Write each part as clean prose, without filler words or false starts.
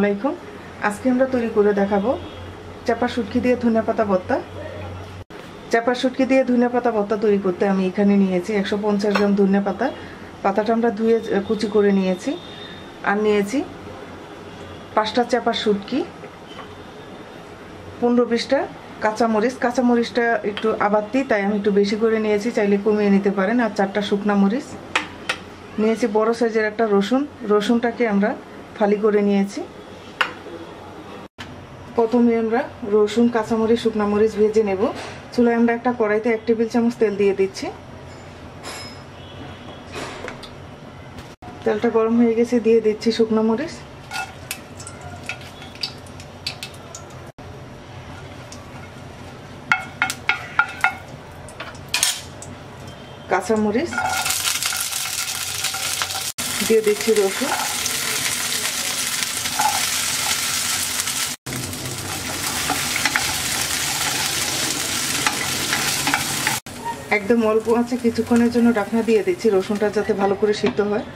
আলাইকুম। আজকে আমরা তৈরি করে দেখাবো চাপা শুটকি দিয়ে ধনিয়া পাতা ভর্তা। চাপা শুটকি দিয়ে ধনিয়া পাতা ভর্তা তৈরি করতে আমি এখানে নিয়েছি 150 গ্রাম ধনিয়া পাতা। পাতাটা আমরা ধুয়ে কুচি করে নিয়েছি। আর নিয়েছি 5টা চাপা শুটকি, 15-20টা কাঁচামরিচ। কাঁচামরিচটা একটু আবাত্তি, তাই আমি একটু বেশি করে নিয়েছি, চাইলে কমিয়ে নিতে পারেন। আর 4টা শুকনা মরিচ নিয়েছি। বড় সাইজের একটা রসুনটাকে আমরা ফালি করে নিয়েছি। প্রথমে আমরা রসুন, কাঁচামরিচ, শুকনা মরিচ ভেজে নেব। চুলায় আমরা একটা কড়াইতে 1 টেবিল চামচ তেল দিয়ে দিচ্ছি। তেলটা গরম হয়ে গেছে, দিয়ে দিচ্ছি শুকনো মরিচ, কাঁচামরিচ, দিয়ে দিচ্ছি রসুন, একদম অল্প আছে কিছুক্ষণের জন্য ঢাকনা দিয়ে দিচ্ছি, রসুনটা যাতে ভালো করে সিদ্ধ হয়।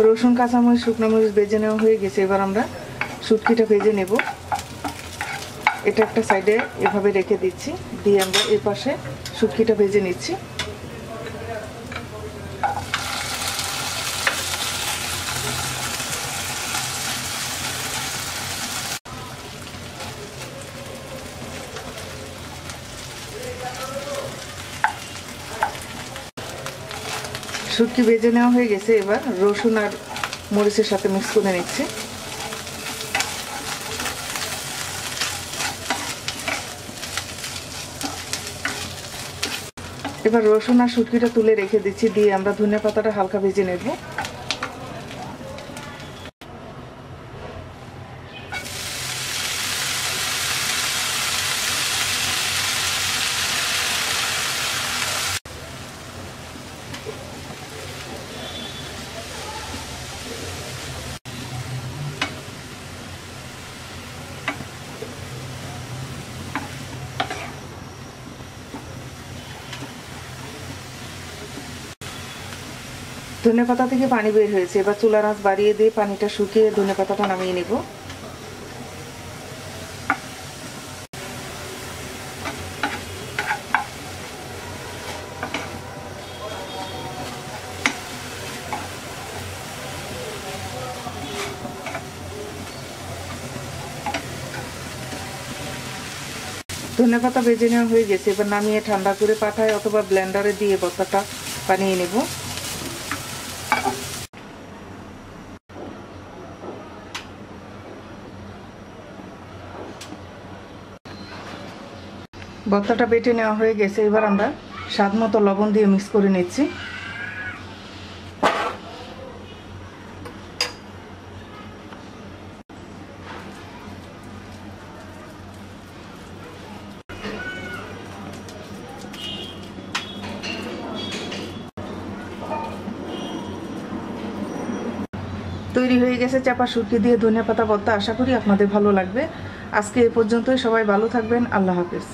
রসুন, কাঁচামরিচ, শুকনো মরিচ ভেজে নেওয়া হয়ে গেছে। এবার আমরা শুটকিটা ভেজে নেব। এটা একটা সাইডে এভাবে রেখে দিচ্ছি, দিয়ে আমরা এর পাশে শুটকিটা ভেজে নিচ্ছি। শুটকি ভেজে নেওয়া হয়ে গেছে। এবার রসুন আর মরিচের সাথে মিক্স করে নিচ্ছি। এবার রসুন আর শুটকিটা তুলে রেখে দিচ্ছি, দিয়ে আমরা ধনিয়া পাতাটা হালকা ভেজে নেব। ধনে পাতা থেকে পানি বের হয়েছে। এবার চুলার আঁচ বাড়িয়ে দিয়ে পানিটা শুকিয়ে ধনে পাতাটা নামিয়ে নেব। ধনে পাতা ভেজে নেওয়া হয়ে গেছে। এবার নামিয়ে ঠান্ডা করে পাঠায় অথবা ব্লেন্ডারে দিয়ে ভর্তাটা বানিয়ে নেব। ভর্তাটা বেটে নেওয়া হয়ে গেছে। এবার আমরা স্বাদ মতো লবণ দিয়ে মিক্স করে নিচ্ছি। তৈরি হয়ে গেছে চাপা শুটকি দিয়ে ধনিয়া পাতা ভর্তা। আশা করি আপনাদের ভালো লাগবে। আজকে এ পর্যন্তই। সবাই ভালো থাকবেন। আল্লাহ হাফেজ।